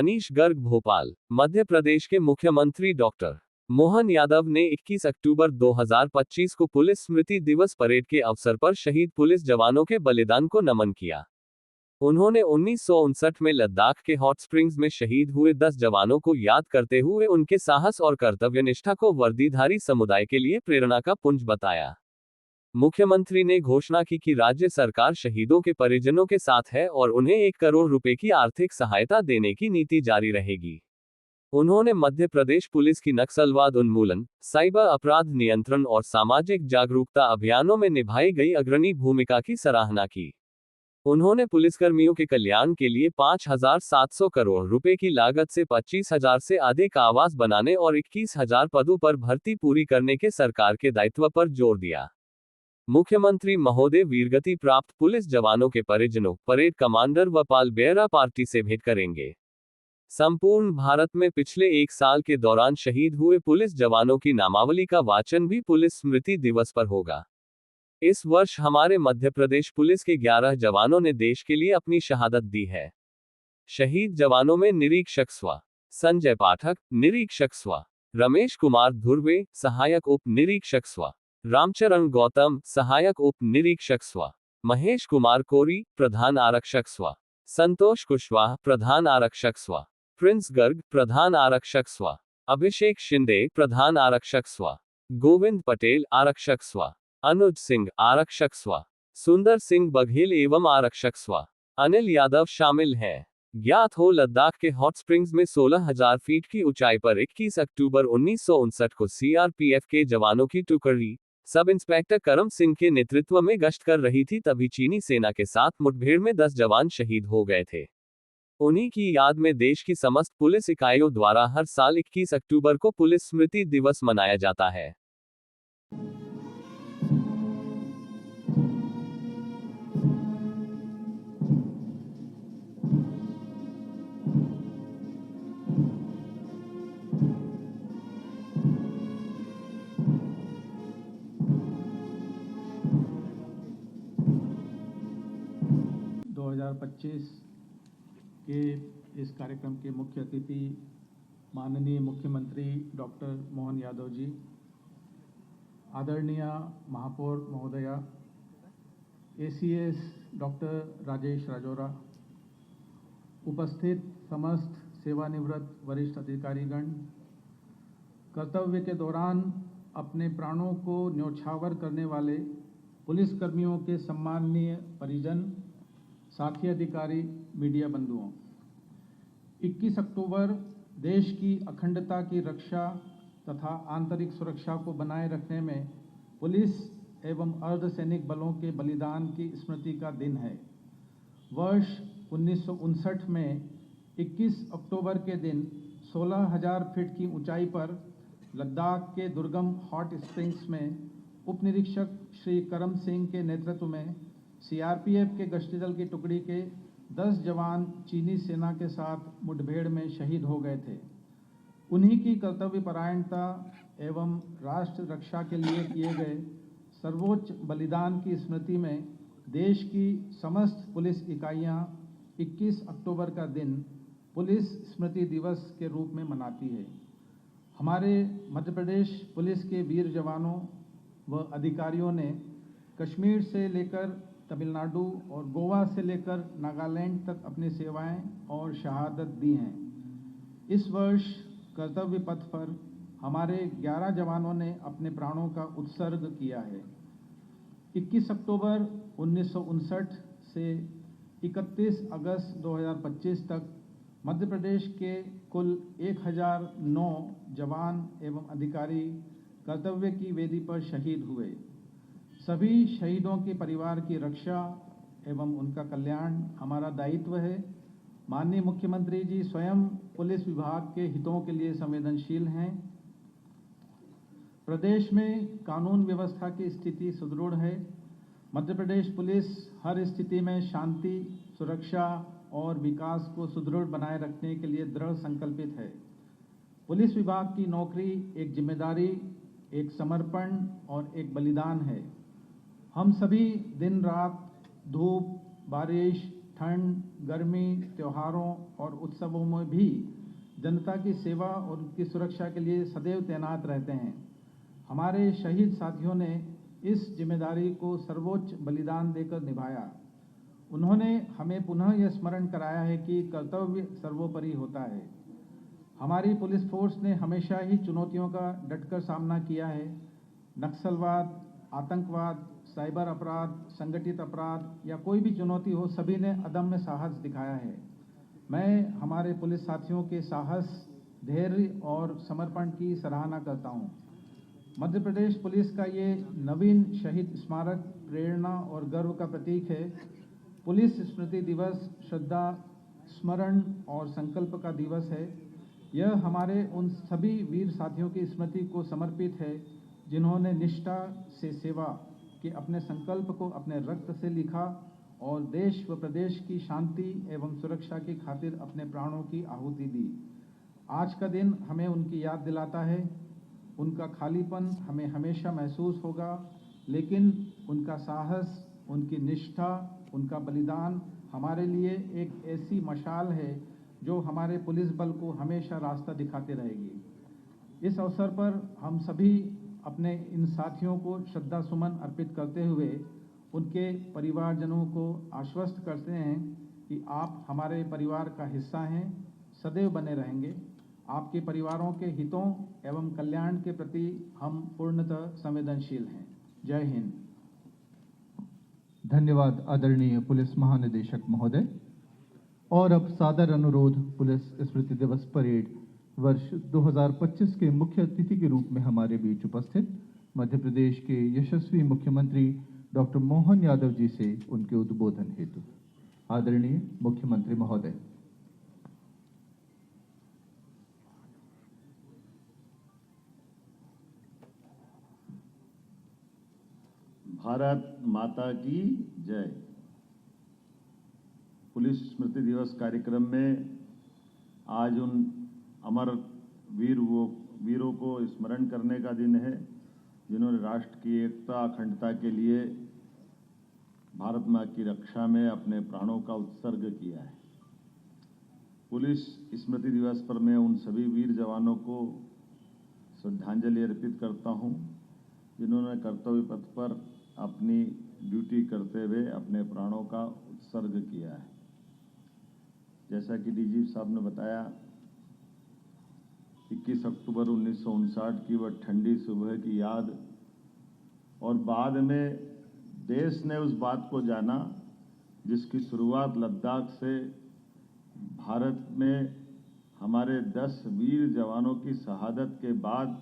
मनीष गर्ग भोपाल। मध्य प्रदेश के मुख्यमंत्री डॉक्टर मोहन यादव ने 21 अक्टूबर 2025 को पुलिस स्मृति दिवस परेड के अवसर पर शहीद पुलिस जवानों के बलिदान को नमन किया। उन्होंने 1959 में लद्दाख के हॉट स्प्रिंग्स में शहीद हुए 10 जवानों को याद करते हुए उनके साहस और कर्तव्यनिष्ठा को वर्दीधारी समुदाय के लिए प्रेरणा का पुंज बताया। मुख्यमंत्री ने घोषणा की कि राज्य सरकार शहीदों के परिजनों के साथ है और उन्हें 1 करोड़ रुपए की आर्थिक सहायता देने की नीति जारी रहेगी। उन्होंने मध्य प्रदेश पुलिस की नक्सलवाद उन्मूलन, साइबर अपराध नियंत्रण और सामाजिक जागरूकता अभियानों में निभाई गई अग्रणी भूमिका की सराहना की। उन्होंने पुलिसकर्मियों के कल्याण के लिए 5,700 करोड़ रुपए की लागत से 25,000 से अधिक आवास बनाने और 21,000 पदों पर भर्ती पूरी करने के सरकार के दायित्व पर जोर दिया। मुख्यमंत्री महोदय वीरगति प्राप्त पुलिस जवानों के परिजनों, परेड कमांडर व पाल बेयरा पार्टी से भेंट करेंगे। संपूर्ण भारत में पिछले 1 साल के दौरान शहीद हुए पुलिस जवानों की नामावली का वाचन भी पुलिस स्मृति दिवस पर होगा। इस वर्ष हमारे मध्य प्रदेश पुलिस के 11 जवानों ने देश के लिए अपनी शहादत दी है। शहीद जवानों में निरीक्षक स्व संजय पाठक, निरीक्षक स्व रमेश कुमार धुर्वे, सहायक उप निरीक्षक स्व रामचरण गौतम, सहायक उप निरीक्षक स्व महेश कुमार कोरी, प्रधान आरक्षक स्व संतोष कुशवाहा, प्रधान आरक्षक स्व प्रिंस गर्ग, प्रधान आरक्षक स्व अभिषेक शिंदे, प्रधान आरक्षक स्व गोविंद पटेल, आरक्षक स्व अनुज सिंह, आरक्षक स्व सुंदर सिंह बघेल एवं आरक्षक स्व अनिल यादव शामिल हैं। ज्ञात हो, लद्दाख के हॉट स्प्रिंग्स में 16,000 फीट की ऊंचाई पर 21 अक्टूबर 1959 को सीआरपीएफ के जवानों की टुकड़ी सब इंस्पेक्टर करम सिंह के नेतृत्व में गश्त कर रही थी, तभी चीनी सेना के साथ मुठभेड़ में 10 जवान शहीद हो गए थे। उन्हीं की याद में देश की समस्त पुलिस इकाइयों द्वारा हर साल 21 अक्टूबर को पुलिस स्मृति दिवस मनाया जाता है। के इस कार्यक्रम के मुख्य अतिथि माननीय मुख्यमंत्री डॉक्टर मोहन यादव जी, आदरणीय महापौर महोदया, एसीएस डॉक्टर राजेश राजौरा, उपस्थित समस्त सेवानिवृत्त वरिष्ठ अधिकारीगण, कर्तव्य के दौरान अपने प्राणों को न्योछावर करने वाले पुलिसकर्मियों के सम्माननीय परिजन, साथी अधिकारी, मीडिया बंधुओं, 21 अक्टूबर देश की अखंडता की रक्षा तथा आंतरिक सुरक्षा को बनाए रखने में पुलिस एवं अर्धसैनिक बलों के बलिदान की स्मृति का दिन है। वर्ष 1959 में 21 अक्टूबर के दिन 16,000 फीट की ऊंचाई पर लद्दाख के दुर्गम हॉट स्प्रिंग्स में उप निरीक्षक श्री करम सिंह के नेतृत्व में सीआरपीएफ के गश्ती दल की टुकड़ी के 10 जवान चीनी सेना के साथ मुठभेड़ में शहीद हो गए थे। उन्हीं की कर्तव्यपरायणता एवं राष्ट्र रक्षा के लिए किए गए सर्वोच्च बलिदान की स्मृति में देश की समस्त पुलिस इकाइयां 21 अक्टूबर का दिन पुलिस स्मृति दिवस के रूप में मनाती है। हमारे मध्य प्रदेश पुलिस के वीर जवानों व अधिकारियों ने कश्मीर से लेकर तमिलनाडु और गोवा से लेकर नागालैंड तक अपनी सेवाएं और शहादत दी हैं। इस वर्ष कर्तव्य पथ पर हमारे 11 जवानों ने अपने प्राणों का उत्सर्ग किया है। 21 अक्टूबर 1959 से 31 अगस्त 2025 तक मध्य प्रदेश के कुल 1009 जवान एवं अधिकारी कर्तव्य की वेदी पर शहीद हुए। सभी शहीदों के परिवार की रक्षा एवं उनका कल्याण हमारा दायित्व है। माननीय मुख्यमंत्री जी स्वयं पुलिस विभाग के हितों के लिए संवेदनशील हैं। प्रदेश में कानून व्यवस्था की स्थिति सुदृढ़ है। मध्य प्रदेश पुलिस हर स्थिति में शांति, सुरक्षा और विकास को सुदृढ़ बनाए रखने के लिए दृढ़ संकल्पित है। पुलिस विभाग की नौकरी एक जिम्मेदारी, एक समर्पण और एक बलिदान है। हम सभी दिन रात, धूप, बारिश, ठंड, गर्मी, त्योहारों और उत्सवों में भी जनता की सेवा और उनकी सुरक्षा के लिए सदैव तैनात रहते हैं। हमारे शहीद साथियों ने इस जिम्मेदारी को सर्वोच्च बलिदान देकर निभाया। उन्होंने हमें पुनः यह स्मरण कराया है कि कर्तव्य सर्वोपरि होता है। हमारी पुलिस फोर्स ने हमेशा ही चुनौतियों का डटकर सामना किया है। नक्सलवाद, आतंकवाद, साइबर अपराध, संगठित अपराध या कोई भी चुनौती हो, सभी ने अदम्य साहस दिखाया है। मैं हमारे पुलिस साथियों के साहस, धैर्य और समर्पण की सराहना करता हूं। मध्य प्रदेश पुलिस का ये नवीन शहीद स्मारक प्रेरणा और गर्व का प्रतीक है। पुलिस स्मृति दिवस श्रद्धा, स्मरण और संकल्प का दिवस है। यह हमारे उन सभी वीर साथियों की स्मृति को समर्पित है जिन्होंने निष्ठा से सेवा के अपने संकल्प को अपने रक्त से लिखा और देश व प्रदेश की शांति एवं सुरक्षा की खातिर अपने प्राणों की आहुति दी। आज का दिन हमें उनकी याद दिलाता है। उनका खालीपन हमें हमेशा महसूस होगा, लेकिन उनका साहस, उनकी निष्ठा, उनका बलिदान हमारे लिए एक ऐसी मशाल है जो हमारे पुलिस बल को हमेशा रास्ता दिखाती रहेगी। इस अवसर पर हम सभी अपने इन साथियों को श्रद्धा सुमन अर्पित करते हुए उनके परिवारजनों को आश्वस्त करते हैं कि आप हमारे परिवार का हिस्सा हैं, सदैव बने रहेंगे। आपके परिवारों के हितों एवं कल्याण के प्रति हम पूर्णतः संवेदनशील हैं। जय हिंद। धन्यवाद आदरणीय पुलिस महानिदेशक महोदय। और अब सादर अनुरोध पुलिस स्मृति दिवस परेड वर्ष 2025 के मुख्य अतिथि के रूप में हमारे बीच उपस्थित मध्य प्रदेश के यशस्वी मुख्यमंत्री डॉक्टर मोहन यादव जी से उनके उद्बोधन हेतु। आदरणीय मुख्यमंत्री महोदय। भारत माता की जय। पुलिस स्मृति दिवस कार्यक्रम में आज उन अमर वीरों को स्मरण करने का दिन है जिन्होंने राष्ट्र की एकता अखंडता के लिए भारत मां की रक्षा में अपने प्राणों का उत्सर्ग किया है। पुलिस स्मृति दिवस पर मैं उन सभी वीर जवानों को श्रद्धांजलि अर्पित करता हूं जिन्होंने कर्तव्य पथ पर अपनी ड्यूटी करते हुए अपने प्राणों का उत्सर्ग किया है। जैसा कि डीजी साहब ने बताया, 21 अक्टूबर 1959 की वह ठंडी सुबह की याद और बाद में देश ने उस बात को जाना जिसकी शुरुआत लद्दाख से भारत में हमारे 10 वीर जवानों की शहादत के बाद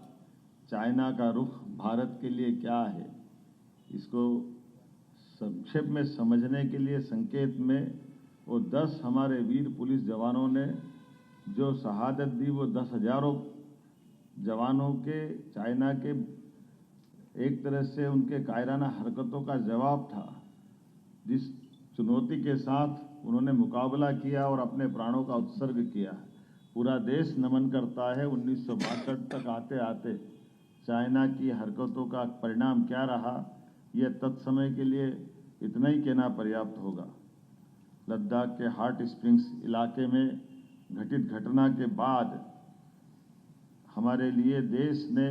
चाइना का रुख भारत के लिए क्या है, इसको संक्षेप में समझने के लिए संकेत में वो 10 हमारे वीर पुलिस जवानों ने जो शहादत दी, वो 10 हजारों जवानों के चाइना के एक तरह से उनके कायराना हरकतों का जवाब था। जिस चुनौती के साथ उन्होंने मुकाबला किया और अपने प्राणों का उत्सर्ग किया, पूरा देश नमन करता है। 1962 तक आते आते चाइना की हरकतों का परिणाम क्या रहा, यह तत्समय के लिए इतना ही कहना पर्याप्त होगा। लद्दाख के हॉट स्प्रिंग्स इलाके में घटित घटना के बाद हमारे लिए देश ने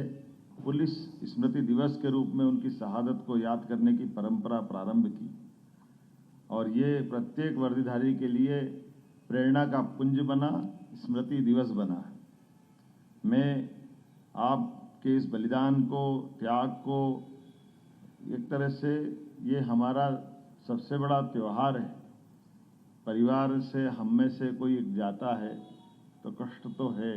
पुलिस स्मृति दिवस के रूप में उनकी शहादत को याद करने की परंपरा प्रारंभ की और ये प्रत्येक वर्दीधारी के लिए प्रेरणा का पुंज बना, स्मृति दिवस बना। मैं आपके इस बलिदान को, त्याग को, एक तरह से ये हमारा सबसे बड़ा त्यौहार है। परिवार से हम में से कोई जाता है तो कष्ट तो है,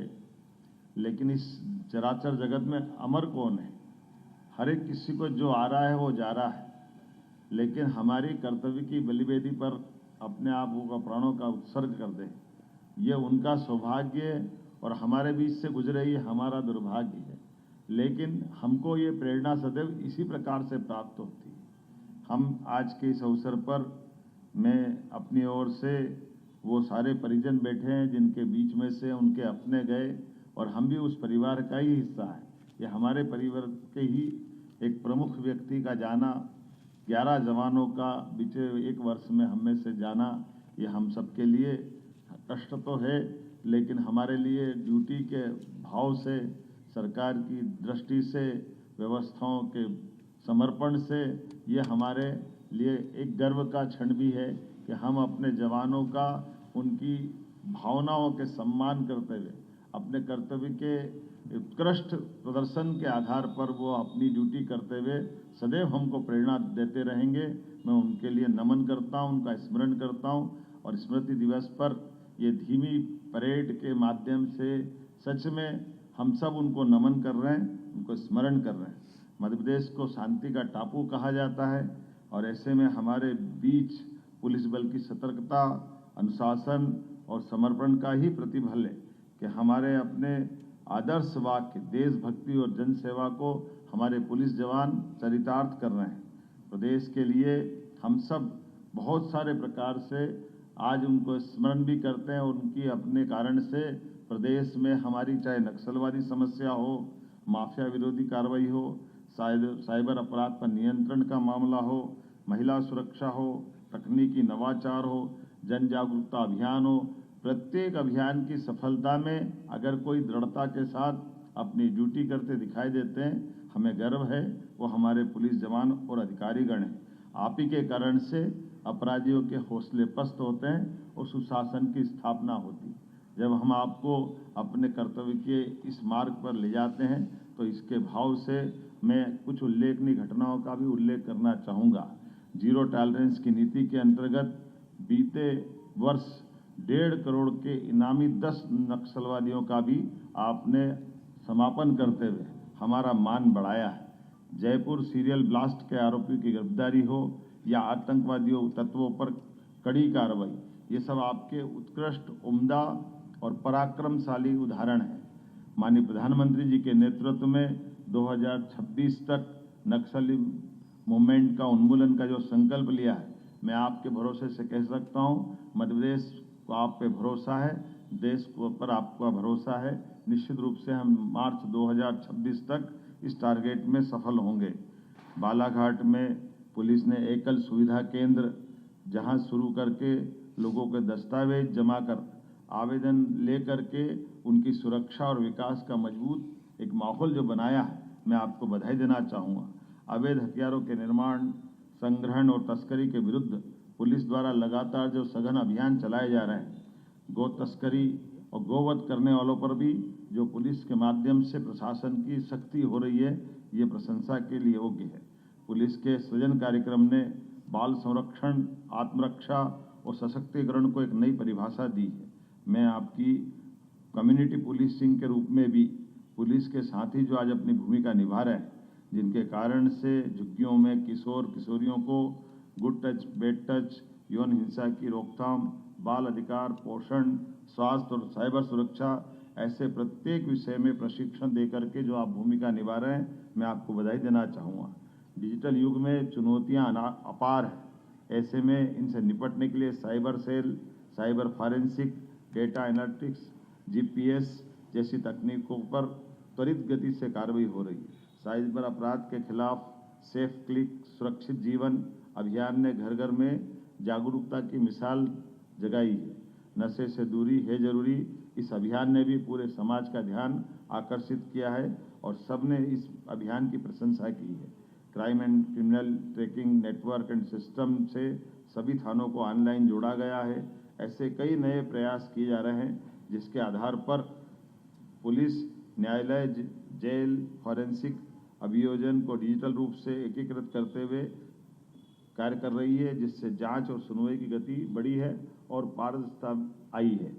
लेकिन इस चराचर जगत में अमर कौन है? हर एक किसी को जो आ रहा है वो जा रहा है, लेकिन हमारी कर्तव्य की बलिवेदी पर अपने आप को प्राणों का उत्सर्ग कर दे, ये उनका सौभाग्य और हमारे बीच से गुजरे ये हमारा दुर्भाग्य है। लेकिन हमको ये प्रेरणा सदैव इसी प्रकार से प्राप्त होती है। हम आज के इस अवसर पर मैं अपनी ओर से वो सारे परिजन बैठे हैं जिनके बीच में से उनके अपने गए और हम भी उस परिवार का ही हिस्सा है। ये हमारे परिवार के ही एक प्रमुख व्यक्ति का जाना, 11 जवानों का बीते एक वर्ष में हम में से जाना, ये हम सबके लिए कष्ट तो है, लेकिन हमारे लिए ड्यूटी के भाव से, सरकार की दृष्टि से, व्यवस्थाओं के समर्पण से ये हमारे लिए एक गर्व का क्षण भी है कि हम अपने जवानों का, उनकी भावनाओं के सम्मान करते हुए, अपने कर्तव्य के उत्कृष्ट प्रदर्शन के आधार पर वो अपनी ड्यूटी करते हुए सदैव हमको प्रेरणा देते रहेंगे। मैं उनके लिए नमन करता हूं, उनका स्मरण करता हूं और स्मृति दिवस पर ये धीमी परेड के माध्यम से सच में हम सब उनको नमन कर रहे हैं, उनको स्मरण कर रहे हैं। मध्य प्रदेश को शांति का टापू कहा जाता है और ऐसे में हमारे बीच पुलिस बल की सतर्कता, अनुशासन और समर्पण का ही प्रतिफल है कि हमारे अपने आदर्श वाक्य देशभक्ति और जनसेवा को हमारे पुलिस जवान चरितार्थ कर रहे हैं। प्रदेश के लिए हम सब बहुत सारे प्रकार से आज उनको स्मरण भी करते हैं और उनकी अपने कारण से प्रदेश में हमारी चाहे नक्सलवादी समस्या हो, माफिया विरोधी कार्रवाई हो, साइबर अपराध पर नियंत्रण का मामला हो, महिला सुरक्षा हो, तकनीकी नवाचार हो, जन जागरूकता अभियान हो, प्रत्येक अभियान की सफलता में अगर कोई दृढ़ता के साथ अपनी ड्यूटी करते दिखाई देते हैं, हमें गर्व है। वो हमारे पुलिस जवान और अधिकारीगण हैं। आप ही के कारण से अपराधियों के हौसले पस्त होते हैं और सुशासन की स्थापना होती है। जब हम आपको अपने कर्तव्य के इस मार्ग पर ले जाते हैं तो इसके भाव से मैं कुछ उल्लेखनीय घटनाओं का भी उल्लेख करना चाहूँगा। जीरो टॉलरेंस की नीति के अंतर्गत बीते वर्ष 1.5 करोड़ के इनामी 10 नक्सलवादियों का भी आपने समापन करते हुए हमारा मान बढ़ाया है। जयपुर सीरियल ब्लास्ट के आरोपियों की गिरफ्तारी हो या आतंकवादियों तत्वों पर कड़ी कार्रवाई, ये सब आपके उत्कृष्ट, उम्दा और पराक्रमशाली उदाहरण हैं। माननीय प्रधानमंत्री जी के नेतृत्व में 2026 तक नक्सली मूवमेंट का उन्मूलन का जो संकल्प लिया है, मैं आपके भरोसे से कह सकता हूँ, मध्य प्रदेश को आप पे भरोसा है, देश को पर आपका भरोसा है। निश्चित रूप से हम मार्च 2026 तक इस टारगेट में सफल होंगे। बालाघाट में पुलिस ने एकल सुविधा केंद्र जहां शुरू करके लोगों के दस्तावेज जमा कर आवेदन ले करके उनकी सुरक्षा और विकास का मजबूत एक माहौल जो बनाया है, मैं आपको बधाई देना चाहूँगा। अवैध हथियारों के निर्माण, संग्रहण और तस्करी के विरुद्ध पुलिस द्वारा लगातार जो सघन अभियान चलाए जा रहे हैं, गो तस्करी और गोवध करने वालों पर भी जो पुलिस के माध्यम से प्रशासन की सख्ती हो रही है, ये प्रशंसा के लिए योग्य है। पुलिस के सृजन कार्यक्रम ने बाल संरक्षण, आत्मरक्षा और सशक्तिकरण को एक नई परिभाषा दी है। मैं आपकी कम्युनिटी पुलिसिंग के रूप में भी पुलिस के साथी जो आज अपनी भूमिका निभा रहे हैं, जिनके कारण से झुग्गियों में किशोर किशोरियों को गुड टच, बैड टच, यौन हिंसा की रोकथाम, बाल अधिकार, पोषण, स्वास्थ्य और साइबर सुरक्षा, ऐसे प्रत्येक विषय में प्रशिक्षण देकर के जो आप भूमिका निभा रहे हैं, मैं आपको बधाई देना चाहूँगा। डिजिटल युग में चुनौतियाँ अपार हैं। ऐसे में इनसे निपटने के लिए cyber cell, cyber forensic, data analytics, GPS जैसी तकनीकों पर त्वरित गति से कार्रवाई हो रही है। साइबर अपराध के खिलाफ सेफ क्लिक सुरक्षित जीवन अभियान ने घर घर में जागरूकता की मिसाल जगाई है। नशे से दूरी है जरूरी, इस अभियान ने भी पूरे समाज का ध्यान आकर्षित किया है और सबने इस अभियान की प्रशंसा की है। Crime and criminal tracking network and system से सभी थानों को ऑनलाइन जोड़ा गया है। ऐसे कई नए प्रयास किए जा रहे हैं जिसके आधार पर पुलिस, न्यायालय, जेल, फॉरेंसिक अभियोजन को डिजिटल रूप से एकीकृत करते हुए कार्य कर रही है, जिससे जांच और सुनवाई की गति बढ़ी है और पारदर्शिता आई है।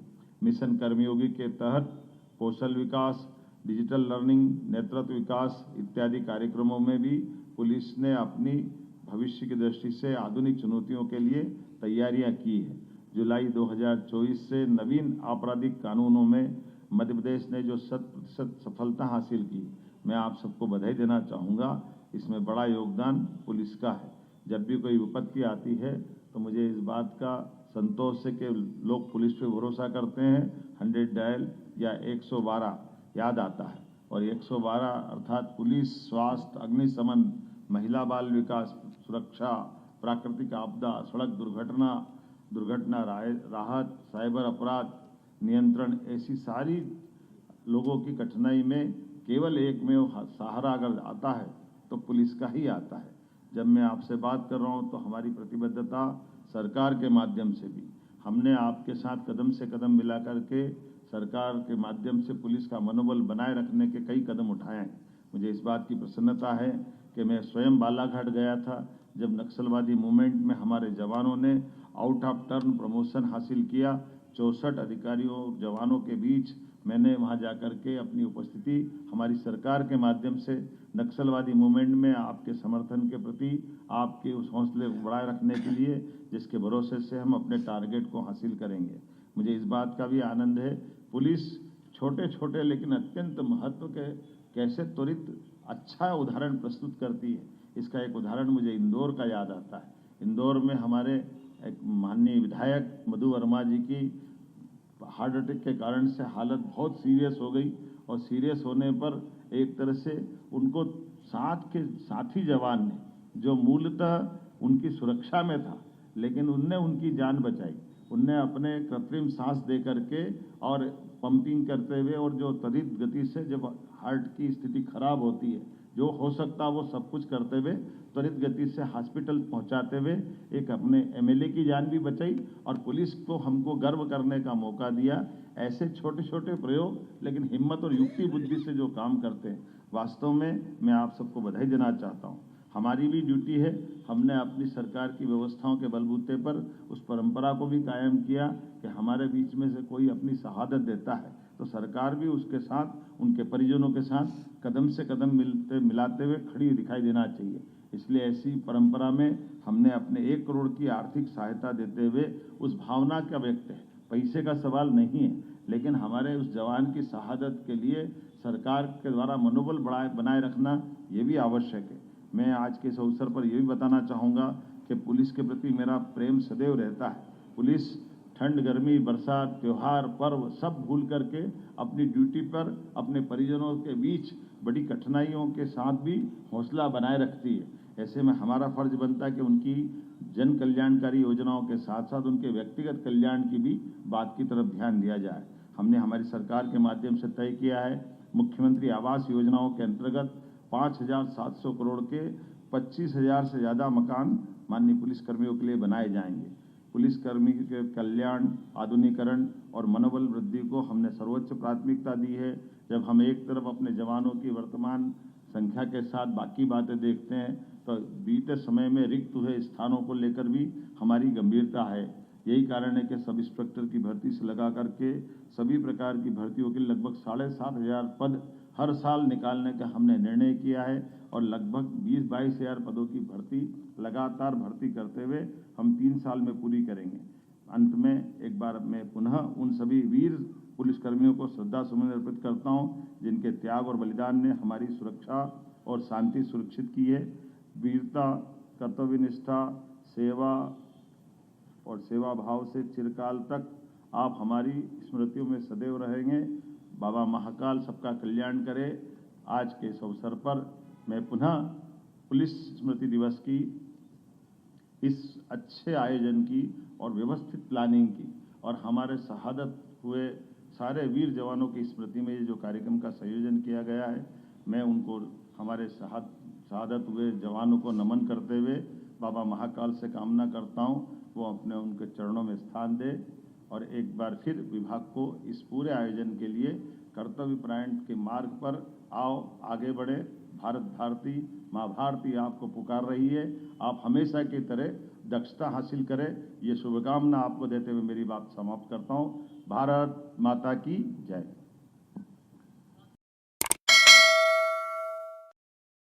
मिशन कर्मयोगी के तहत कौशल विकास, डिजिटल लर्निंग, नेतृत्व विकास इत्यादि कार्यक्रमों में भी पुलिस ने अपनी भविष्य की दृष्टि से आधुनिक चुनौतियों के लिए तैयारियां की है। जुलाई 2024 से नवीन आपराधिक कानूनों में मध्य प्रदेश ने जो 100% सफलता हासिल की, मैं आप सबको बधाई देना चाहूँगा। इसमें बड़ा योगदान पुलिस का है। जब भी कोई विपत्ति आती है तो मुझे इस बात का संतोष है कि लोग पुलिस पे भरोसा करते हैं। 100 डायल या 112 याद आता है और 112 अर्थात पुलिस, स्वास्थ्य, अग्निशमन, महिला बाल विकास, सुरक्षा, प्राकृतिक आपदा, सड़क दुर्घटना, दुर्घटना राहत, साइबर अपराध नियंत्रण, ऐसी सारी लोगों की कठिनाई में केवल एकमेव सहारा अगर आता है तो पुलिस का ही आता है। जब मैं आपसे बात कर रहा हूं तो हमारी प्रतिबद्धता सरकार के माध्यम से भी, हमने आपके साथ कदम से कदम मिला करके सरकार के माध्यम से पुलिस का मनोबल बनाए रखने के कई कदम उठाए हैं। मुझे इस बात की प्रसन्नता है कि मैं स्वयं बालाघाट गया था जब नक्सलवादी मूवमेंट में हमारे जवानों ने आउट ऑफ टर्न प्रमोशन हासिल किया। 64 अधिकारियों जवानों के बीच मैंने वहां जाकर के अपनी उपस्थिति हमारी सरकार के माध्यम से नक्सलवादी मूवमेंट में आपके समर्थन के प्रति, आपके उस हौसले को बढ़ाए रखने के लिए जिसके भरोसे से हम अपने टारगेट को हासिल करेंगे। मुझे इस बात का भी आनंद है, पुलिस छोटे छोटे लेकिन अत्यंत महत्व के कैसे त्वरित अच्छा उदाहरण प्रस्तुत करती है। इसका एक उदाहरण मुझे इंदौर का याद आता है। इंदौर में हमारे एक माननीय विधायक मधु वर्मा जी की हार्ट अटैक के कारण से हालत बहुत सीरियस हो गई और सीरियस होने पर एक तरह से उनको साथ के साथी जवान ने, जो मूलतः उनकी सुरक्षा में था, लेकिन उनने उनकी जान बचाई। उनने अपने कृत्रिम सांस दे करके और पंपिंग करते हुए और जो त्वरित गति से जब हार्ट की स्थिति खराब होती है, जो हो सकता वो सब कुछ करते हुए त्वरित गति से हॉस्पिटल पहुंचाते हुए एक अपने एमएलए की जान भी बचाई और पुलिस को हमको गर्व करने का मौका दिया। ऐसे छोटे छोटे प्रयोग लेकिन हिम्मत और युक्ति बुद्धि से जो काम करते हैं, वास्तव में मैं आप सबको बधाई देना चाहता हूं। हमारी भी ड्यूटी है, हमने अपनी सरकार की व्यवस्थाओं के बलबूते पर उस परंपरा को भी कायम किया कि हमारे बीच में से कोई अपनी शहादत देता है तो सरकार भी उसके साथ, उनके परिजनों के साथ कदम से कदम मिलाते हुए खड़ी दिखाई देना चाहिए। इसलिए ऐसी परंपरा में हमने अपने 1 करोड़ की आर्थिक सहायता देते हुए उस भावना का व्यक्त है। पैसे का सवाल नहीं है, लेकिन हमारे उस जवान की शहादत के लिए सरकार के द्वारा मनोबल बनाए रखना ये भी आवश्यक है। मैं आज के इस अवसर पर यह भी बताना चाहूँगा कि पुलिस के प्रति मेरा प्रेम सदैव रहता है। पुलिस ठंड, गर्मी, बरसात, त्योहार, पर्व सब भूल करके अपनी ड्यूटी पर अपने परिजनों के बीच बड़ी कठिनाइयों के साथ भी हौसला बनाए रखती है। ऐसे में हमारा फर्ज बनता है कि उनकी जन कल्याणकारी योजनाओं के साथ साथ उनके व्यक्तिगत कल्याण की भी बात की तरफ ध्यान दिया जाए। हमने हमारी सरकार के माध्यम से तय किया है, मुख्यमंत्री आवास योजनाओं के अंतर्गत 5,700 करोड़ के 25,000 से ज़्यादा मकान माननीय पुलिसकर्मियों के लिए बनाए जाएंगे। पुलिसकर्मी के कल्याण, आधुनिकीकरण और मनोबल वृद्धि को हमने सर्वोच्च प्राथमिकता दी है। जब हम एक तरफ अपने जवानों की वर्तमान संख्या के साथ बाकी बातें देखते हैं तो बीते समय में रिक्त हुए स्थानों को लेकर भी हमारी गंभीरता है। यही कारण है कि सब इंस्पेक्टर की भर्ती से लगा करके सभी प्रकार की भर्तियों के लगभग 7,500 पद हर साल निकालने का हमने निर्णय किया है और लगभग 20-22 हज़ार पदों की भर्ती लगातार भर्ती करते हुए हम 3 साल में पूरी करेंगे। अंत में एक बार मैं पुनः उन सभी वीर पुलिसकर्मियों को श्रद्धा सुमन अर्पित करता हूं, जिनके त्याग और बलिदान ने हमारी सुरक्षा और शांति सुरक्षित की है। वीरता, कर्तव्यनिष्ठा, सेवा और सेवा भाव से चिरकाल तक आप हमारी स्मृतियों में सदैव रहेंगे। बाबा महाकाल सबका कल्याण करे। आज के इस अवसर पर मैं पुनः पुलिस स्मृति दिवस की इस अच्छे आयोजन की और व्यवस्थित प्लानिंग की और हमारे शहादत हुए सारे वीर जवानों की स्मृति में ये जो कार्यक्रम का संयोजन किया गया है, मैं उनको, हमारे शहादत हुए जवानों को नमन करते हुए बाबा महाकाल से कामना करता हूं वो अपने उनके चरणों में स्थान दे और एक बार फिर विभाग को इस पूरे आयोजन के लिए कर्तव्य परायण के मार्ग पर आओ, आगे बढ़े। भारत भारती, माँ भारती आपको पुकार रही है। आप हमेशा की तरह दक्षता हासिल करें, ये शुभकामना आपको देते हुए मेरी बात समाप्त करता हूँ। भारत माता की जय।